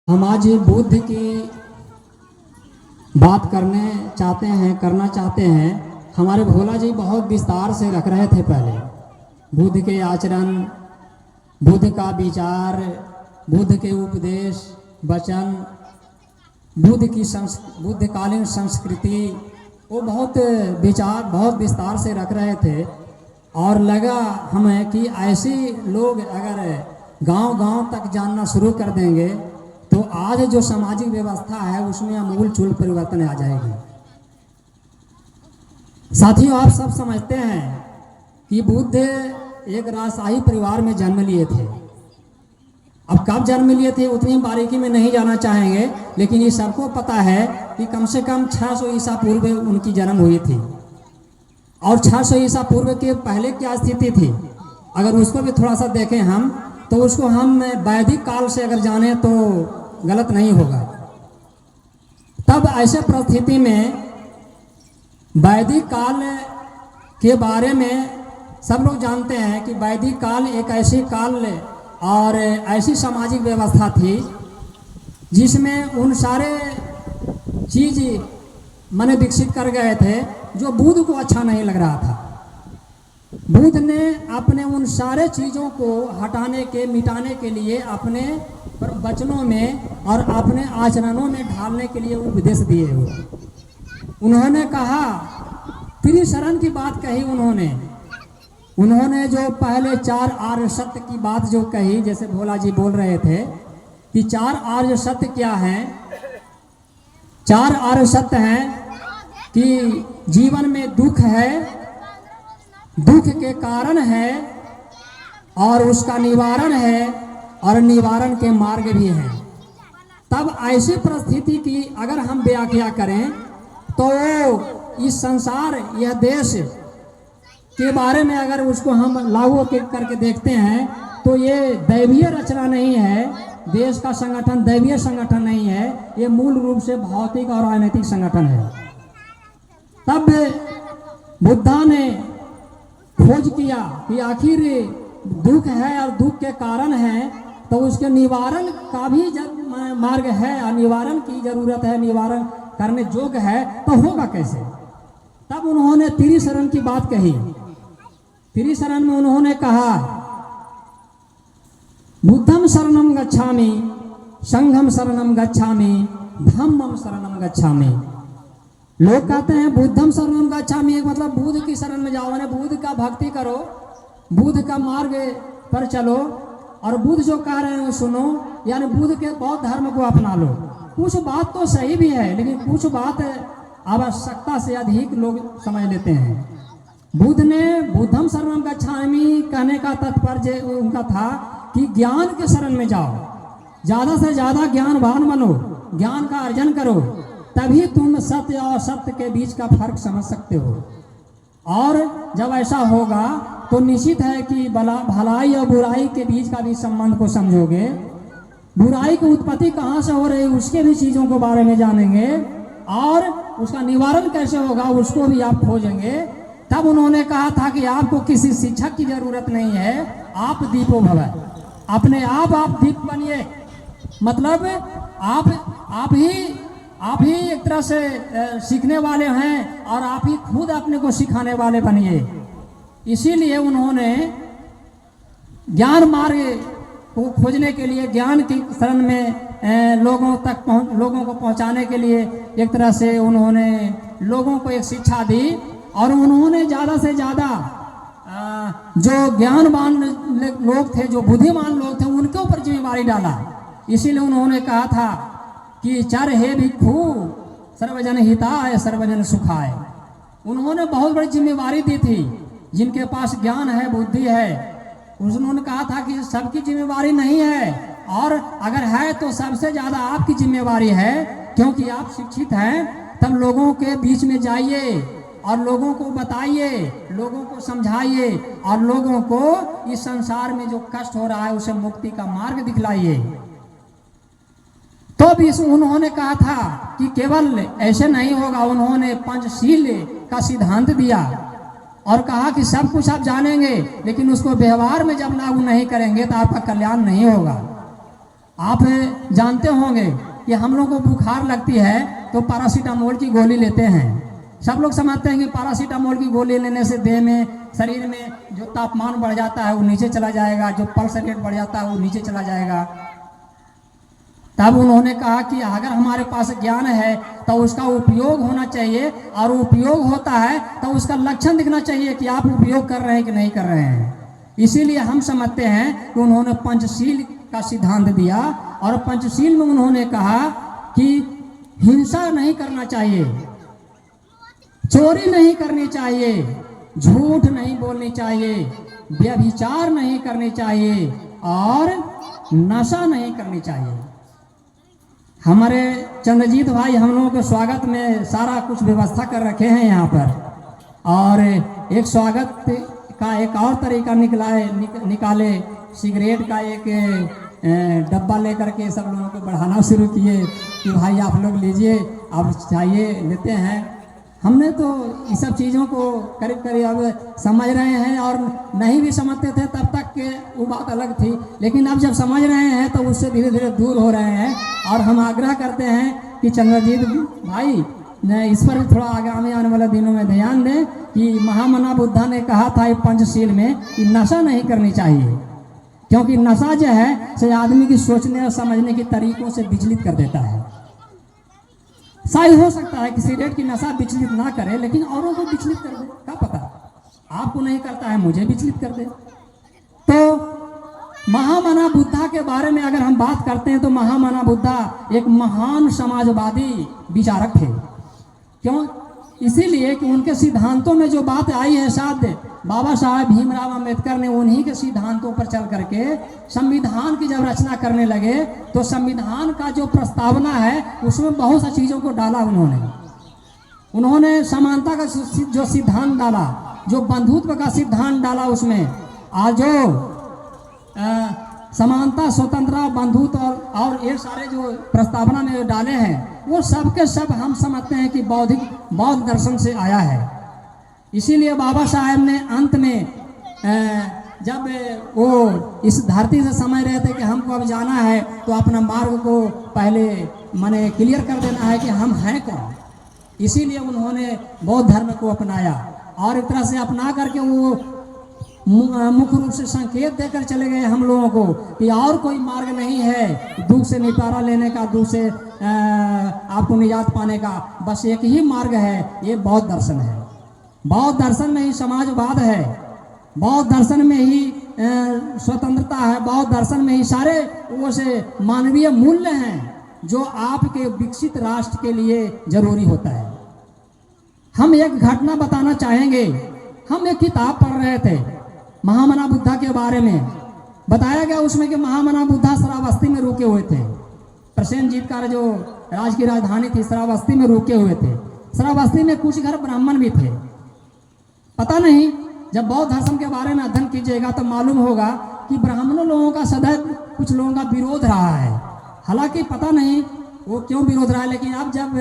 हम आज बुद्ध की बात करना चाहते हैं। हमारे भोला जी बहुत विस्तार से रख रहे थे पहले बुद्ध के आचरण, बुद्ध का विचार, बुद्ध के उपदेश वचन, बुद्धकालीन संस्कृति, वो बहुत विस्तार से रख रहे थे। और लगा हमें कि ऐसे लोग अगर गांव-गांव तक जानना शुरू कर देंगे तो आज जो सामाजिक व्यवस्था है उसमें आमूल-चूल परिवर्तन आ जाएगी। साथियों, आप सब समझते हैं कि बुद्ध एक राजशाही परिवार में जन्म लिए थे। अब कब जन्म लिए थे उतनी बारीकी में नहीं जाना चाहेंगे, लेकिन ये सबको पता है कि कम से कम 600 ईसा पूर्व उनकी जन्म हुई थी। और 600 ईसा पूर्व के पहले क्या स्थिति थी, अगर उसको भी थोड़ा सा देखें हम, तो उसको हम वैदिक काल से अगर जाने तो गलत नहीं होगा। तब ऐसे परिस्थिति में वैदिक काल के बारे में सब लोग जानते हैं कि वैदिक काल एक ऐसी काल और ऐसी सामाजिक व्यवस्था थी जिसमें उन सारे चीज़ मैंने विकसित कर गए थे जो बुद्ध को अच्छा नहीं लग रहा था। बुद्ध ने अपने उन सारे चीज़ों को मिटाने के लिए अपने वचनों में और अपने आचरणों में ढालने के लिए उपदेश दिए हुए। उन्होंने कहा, त्रिशरण की बात कही उन्होंने जो पहले 4 आर्य सत्य की बात जो कही, जैसे भोला जी बोल रहे थे कि 4 आर्य सत्य क्या हैं। 4 आर्य सत्य हैं कि जीवन में दुख है, दुख के कारण है और उसका निवारण है और निवारण के मार्ग भी हैं। तब ऐसी परिस्थिति की अगर हम व्याख्या करें तो इस संसार, यह देश के बारे में अगर उसको हम लागू करके देखते हैं तो ये दैवीय रचना नहीं है। देश का संगठन दैवीय संगठन नहीं है, ये मूल रूप से भौतिक और राजनीतिक संगठन है। तब बुद्धा ने खोज किया कि आखिर दुख है और दुख के कारण है तो उसके निवारण का भी मार्ग है और निवारण की जरूरत है, निवारण करने योग्य है, तो होगा कैसे। तब उन्होंने त्रिशरण की बात कही। त्रिशरण में उन्होंने कहा, बुद्धम शरणम गच्छामि, संघम शरणम गच्छामि, धम्मम शरणम गच्छामि। लोग कहते हैं बुद्धम शरणम गच्छामि, मतलब बुद्ध की शरण में जाओ, यानी बुद्ध का भक्ति करो, बुद्ध का मार्ग पर चलो और बुद्ध जो कह रहे हैं सुनो, यानी बुद्ध के बौद्ध धर्म को अपना लो। कुछ बात तो सही भी है, लेकिन कुछ बात आवश्यकता से अधिक लोग समझ लेते हैं। बुद्ध ने बुद्धम शरणम गच्छामि कहने का तात्पर्य उनका था कि ज्ञान के शरण में जाओ, ज़्यादा से ज़्यादा ज्ञानवान बनो, ज्ञान का अर्जन करो, तभी तुम सत्य और सत्य के बीच का फर्क समझ सकते हो। और जब ऐसा होगा तो निश्चित है कि भलाई और बुराई के बीच का भी संबंध को समझोगे, बुराई की उत्पत्ति कहाँ से हो रही है उसके भी चीज़ों के बारे में जानेंगे और उसका निवारण कैसे होगा उसको भी आप खोजेंगे। तब उन्होंने कहा था कि आपको किसी शिक्षक की जरूरत नहीं है, आप दीपो भव, अपने आप दीप बनिए। मतलब आप ही एक तरह से सीखने वाले हैं और आप ही खुद अपने को सिखाने वाले बनिए। इसीलिए उन्होंने ज्ञान मार्ग को खोजने के लिए, ज्ञान की शरण में लोगों को पहुंचाने के लिए एक तरह से उन्होंने लोगों को एक शिक्षा दी। और उन्होंने ज़्यादा से ज़्यादा जो ज्ञानवान लोग थे, जो बुद्धिमान लोग थे, उनके ऊपर जिम्मेवारी डाला। इसीलिए उन्होंने कहा था कि चर हे भिक्खु सर्वजन हिताय सर्वजन सुखाय। उन्होंने बहुत बड़ी जिम्मेवारी दी थी। जिनके पास ज्ञान है, बुद्धि है, उन्होंने कहा था कि सबकी जिम्मेवारी नहीं है, और अगर है तो सबसे ज़्यादा आपकी जिम्मेवारी है, क्योंकि आप शिक्षित हैं। तब लोगों के बीच में जाइए और लोगों को बताइए, लोगों को समझाइए और लोगों को इस संसार में जो कष्ट हो रहा है उसे मुक्ति का मार्ग दिखलाइए। तो भी उन्होंने कहा था कि केवल ऐसे नहीं होगा। उन्होंने पंचशील का सिद्धांत दिया और कहा कि सब कुछ आप जानेंगे, लेकिन उसको व्यवहार में जब लागू नहीं करेंगे तो आपका कल्याण नहीं होगा। आप जानते होंगे कि हम लोग को बुखार लगती है तो पैरासीटामोल की गोली लेते हैं। सब लोग समझते हैं कि पैरासीटामोल की गोली लेने से देह में, शरीर में जो तापमान बढ़ जाता है वो नीचे चला जाएगा, जो पल्स रेट बढ़ जाता है वो नीचे चला जाएगा। तब उन्होंने कहा कि अगर हमारे पास ज्ञान है तो उसका उपयोग होना चाहिए, और उपयोग होता है तो उसका लक्षण दिखना चाहिए कि आप उपयोग कर रहे हैं कि नहीं कर रहे हैं। इसीलिए हम समझते हैं कि उन्होंने पंचशील का सिद्धांत दिया, और पंचशील में उन्होंने कहा कि हिंसा नहीं करना चाहिए, चोरी नहीं करनी चाहिए, झूठ नहीं बोलनी चाहिए, व्यभिचार नहीं करनी चाहिए, और नशा नहीं करनी चाहिए। हमारे चंद्रजीत भाई हम लोगों के स्वागत में सारा कुछ व्यवस्था कर रखे हैं यहाँ पर, और एक स्वागत का एक और तरीका निकाले, सिगरेट का एक डब्बा लेकर के सब लोगों को बढ़ाना शुरू किए कि भाई आप लोग लीजिए, आप चाहिए लेते हैं। हमने तो इस सब चीज़ों को करीब करीब अब समझ रहे हैं, और नहीं भी समझते थे तब तक के वो बात अलग थी, लेकिन अब जब समझ रहे हैं तो उससे धीरे धीरे दूर हो रहे हैं। और हम आग्रह करते हैं कि चंद्रजीत भाई इस पर भी थोड़ा आगामी आने वाले दिनों में ध्यान दें कि महामना बुद्धा ने कहा था पंचशील में कि नशा नहीं करनी चाहिए, क्योंकि नशा जो है से आदमी की सोचने और समझने के तरीकों से विचलित कर देता है। शायद हो सकता है कि सिगरेट की नशा विचलित ना करे, लेकिन औरों को विचलित कर दे, क्या पता, आपको नहीं करता है मुझे विचलित कर दे। तो महामना बुद्धा के बारे में अगर हम बात करते हैं तो महामना बुद्धा एक महान समाजवादी विचारक थे। क्यों? इसीलिए कि उनके सिद्धांतों में जो बात आई है, शायद बाबा साहब भीमराव अंबेडकर ने उन्हीं के सिद्धांतों पर चल करके संविधान की जब रचना करने लगे तो संविधान का जो प्रस्तावना है उसमें बहुत सी चीज़ों को डाला उन्होंने समानता का जो सिद्धांत डाला, जो बंधुत्व का सिद्धांत डाला, उसमें आज जो समानता, स्वतंत्रता, बंधुत्व और ये सारे जो प्रस्तावना में डाले हैं वो सब के सब हम समझते हैं कि बौद्ध दर्शन से आया है। इसीलिए बाबा साहब ने अंत में जब वो इस धरती से समझ रहे थे कि हमको अब जाना है तो अपना मार्ग को पहले माने क्लियर कर देना है कि हम हैं कौन। इसीलिए उन्होंने बौद्ध धर्म को अपनाया, और एक तरह से अपना करके वो मुख्य रूप से संकेत देकर चले गए हम लोगों को कि और कोई मार्ग नहीं है दुख से निपटारा लेने का, दुख से आपको निजात पाने का, बस एक ही मार्ग है, ये बौद्ध दर्शन है। बौद्ध दर्शन में ही समाजवाद है, बौद्ध दर्शन में ही स्वतंत्रता है, बौद्ध दर्शन में ही सारे वो से मानवीय मूल्य हैं जो आपके विकसित राष्ट्र के लिए जरूरी होता है। हम एक घटना बताना चाहेंगे। हम एक किताब पढ़ रहे थे महामना बुद्धा के बारे में, बताया गया उसमें कि महामना बुद्धा श्रावस्ती में रुके हुए थे। प्रसेनजीत का जो राज की राजधानी थी श्रावस्ती में रुके हुए थे। श्रावस्ती में कुछ घर ब्राह्मण भी थे। पता नहीं, जब बौद्ध दर्शन के बारे में अध्ययन कीजिएगा तो मालूम होगा कि ब्राह्मणों लोगों का सदैव कुछ लोगों का विरोध रहा है। हालांकि पता नहीं वो क्यों विरोध रहा है, लेकिन अब जब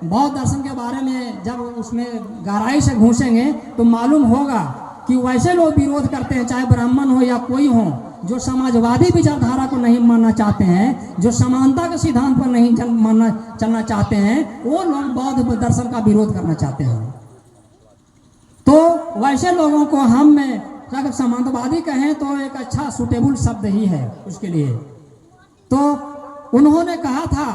बौद्ध दर्शन के बारे में जब उसमें गहराई से घुसेंगे तो मालूम होगा कि वैसे लोग विरोध करते हैं, चाहे ब्राह्मण हो या कोई हो, जो समाजवादी विचारधारा को नहीं मानना चाहते हैं, जो समानता के सिद्धांत पर नहीं चलना चाहते हैं, वो लोग बौद्ध दर्शन का विरोध करना चाहते हैं। तो वैसे लोगों को हम अगर समानतावादी कहें तो एक अच्छा सुटेबल शब्द ही है उसके लिए। तो उन्होंने कहा था,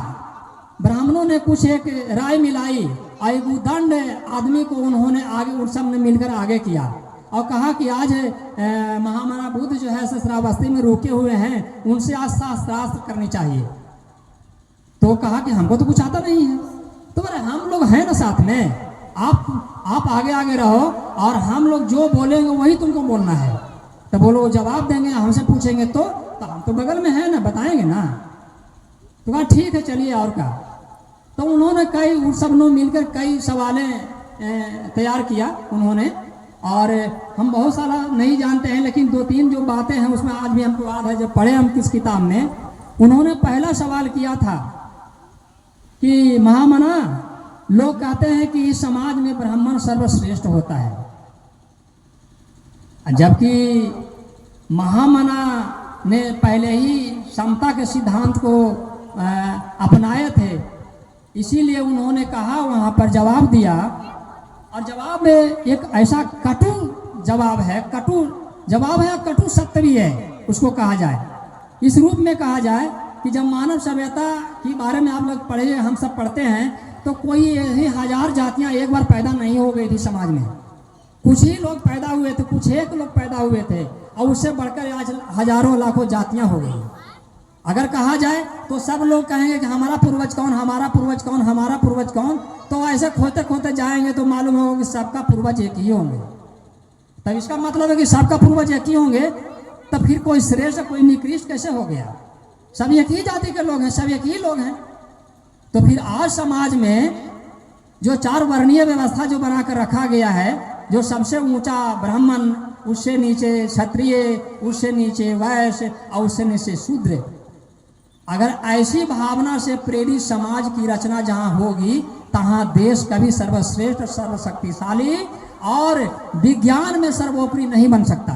ब्राह्मणों ने कुछ एक राय मिलाई, आयुर्दंड आदमी को उन्होंने आगे उन सब ने मिलकर आगे किया और कहा कि आज महामना बुद्ध जो है श्रावस्ती में रुके हुए हैं, उनसे आज शास्त्र करनी चाहिए। तो कहा कि हमको तो कुछ आता नहीं है। तो बोले हम लोग हैं ना साथ में, आप आगे आगे रहो और हम लोग जो बोलेंगे वही तुमको बोलना है। तो बोलो जवाब देंगे, हमसे पूछेंगे तो हम तो बगल में है ना, बताएंगे ना। तो कहा ठीक है चलिए और क्या। तो उन्होंने कई उन सब लोग मिलकर कई सवालें तैयार किया उन्होंने, और हम बहुत सारा नहीं जानते हैं, लेकिन दो तीन जो बातें हैं उसमें आज भी हमको याद है, जब पढ़े हम किस किताब में। उन्होंने पहला सवाल किया था कि महामना, लोग कहते हैं कि इस समाज में ब्राह्मण सर्वश्रेष्ठ होता है, जबकि महामना ने पहले ही समता के सिद्धांत को अपनाए थे, इसीलिए उन्होंने कहा वहाँ पर जवाब दिया। और जवाब में एक ऐसा कटु जवाब है, कटु जवाब है, कटु सत्य भी है, उसको कहा जाए। इस रूप में कहा जाए कि जब मानव सभ्यता के बारे में आप लोग पढ़े, हम सब पढ़ते हैं, तो कोई यही 1000 जातियाँ एक बार पैदा नहीं हो गई थी समाज में। कुछ ही लोग पैदा हुए थे, कुछ एक लोग पैदा हुए थे, और उससे बढ़कर आज हजारों लाखों जातियाँ हो गई। अगर कहा जाए तो सब लोग कहेंगे कि हमारा पूर्वज कौन, हमारा पूर्वज कौन, हमारा पूर्वज कौन, तो ऐसे खोते खोते जाएंगे तो मालूम होगा कि सबका पूर्वज एक ही होंगे। तब इसका मतलब है कि सबका पूर्वज एक ही होंगे, तब फिर कोई श्रेष्ठ कोई निकृष्ट कैसे हो गया? सब एक ही जाति के लोग हैं, सब एक ही लोग हैं। तो फिर आज समाज में जो 4 वर्णीय व्यवस्था जो बनाकर रखा गया है, जो सबसे ऊंचा ब्राह्मण, उससे नीचे क्षत्रिय, उससे नीचे वैश्य और उससे नीचे शूद्र, अगर ऐसी भावना से प्रेरित समाज की रचना जहां होगी, तहां देश कभी सर्वश्रेष्ठ, सर्वशक्तिशाली और विज्ञान में सर्वोपरि नहीं बन सकता।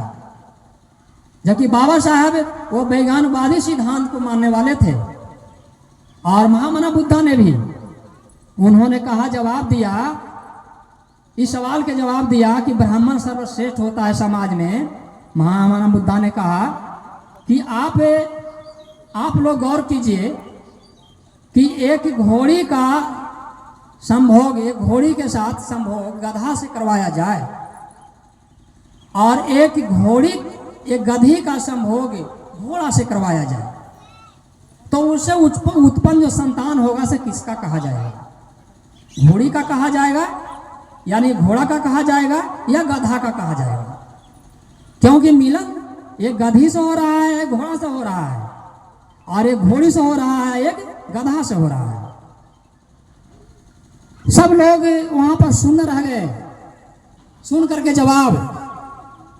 जबकि बाबा साहब वो वैज्ञानिकवादी सिद्धांत को मानने वाले थे, और महामना बुद्धा ने भी, उन्होंने कहा, जवाब दिया, इस सवाल के जवाब दिया कि ब्राह्मण सर्वश्रेष्ठ होता है समाज में। महामना बुद्धा ने कहा कि आप लोग गौर कीजिए कि एक घोड़ी का संभोग, एक घोड़ी के साथ संभोग गधा से करवाया जाए, और एक गधी का संभोग घोड़ा से करवाया जाए, तो उससे उत्पन्न जो संतान होगा से किसका कहा जाएगा? घोड़ी का कहा जाएगा, यानी घोड़ा का कहा जाएगा, या गधा का कहा जाएगा? क्योंकि मिलन एक गधी से हो रहा है, एक घोड़ा से हो रहा है, और एक घोड़ी से हो रहा है, एक गधा से हो रहा है। सब लोग वहां पर सुन रह गए, सुन करके जवाब,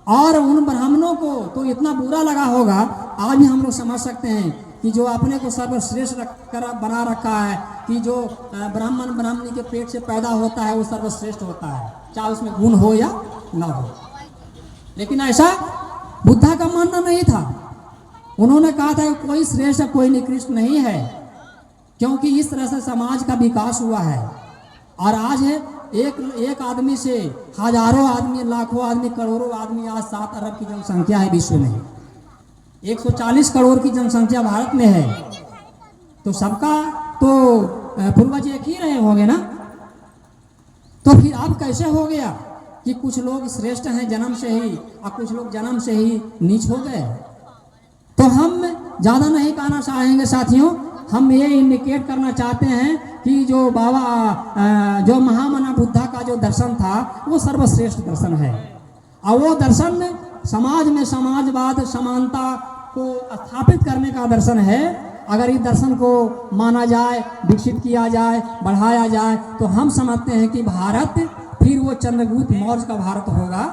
और उन ब्राह्मणों को तो इतना बुरा लगा होगा। आज भी हम लोग समझ सकते हैं कि जो अपने को सर्वश्रेष्ठ बना रखा है, कि जो ब्राह्मण ब्राह्मणी के पेट से पैदा होता है वो सर्वश्रेष्ठ होता है, चाहे उसमें गुण हो या ना हो। लेकिन ऐसा बुद्धा का मानना नहीं था। उन्होंने कहा था कि कोई श्रेष्ठ कोई निकृष्ट नहीं है, क्योंकि इस तरह से समाज का विकास हुआ है। और आज है एक आदमी से हजारों आदमी, लाखों आदमी, करोड़ों आदमी, आज 7 अरब की जनसंख्या है विश्व में, 140 करोड़ की जनसंख्या भारत में है, तो सबका तो पूर्वज एक ही रहे होंगे ना। तो फिर अब कैसे हो गया कि कुछ लोग श्रेष्ठ हैं जन्म से ही, और कुछ लोग जन्म से ही नीच हो गए? तो हम ज़्यादा नहीं कहना चाहेंगे साथियों, हम ये इंडिकेट करना चाहते हैं कि जो जो महामना बुद्धा का जो दर्शन था वो सर्वश्रेष्ठ दर्शन है, और वो दर्शन समाज में समाजवाद, समानता को स्थापित करने का दर्शन है। अगर इस दर्शन को माना जाए, विकसित किया जाए, बढ़ाया जाए, तो हम समझते हैं कि भारत फिर वो चंद्रगुप्त मौर्य का भारत होगा,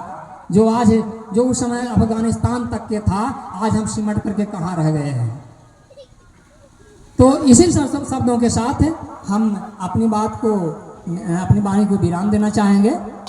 जो उस समय अफगानिस्तान तक के था, आज हम सिमट करके कहाँ रह गए हैं। तो इसी शब्दों के साथ हम अपनी वाणी को विराम देना चाहेंगे।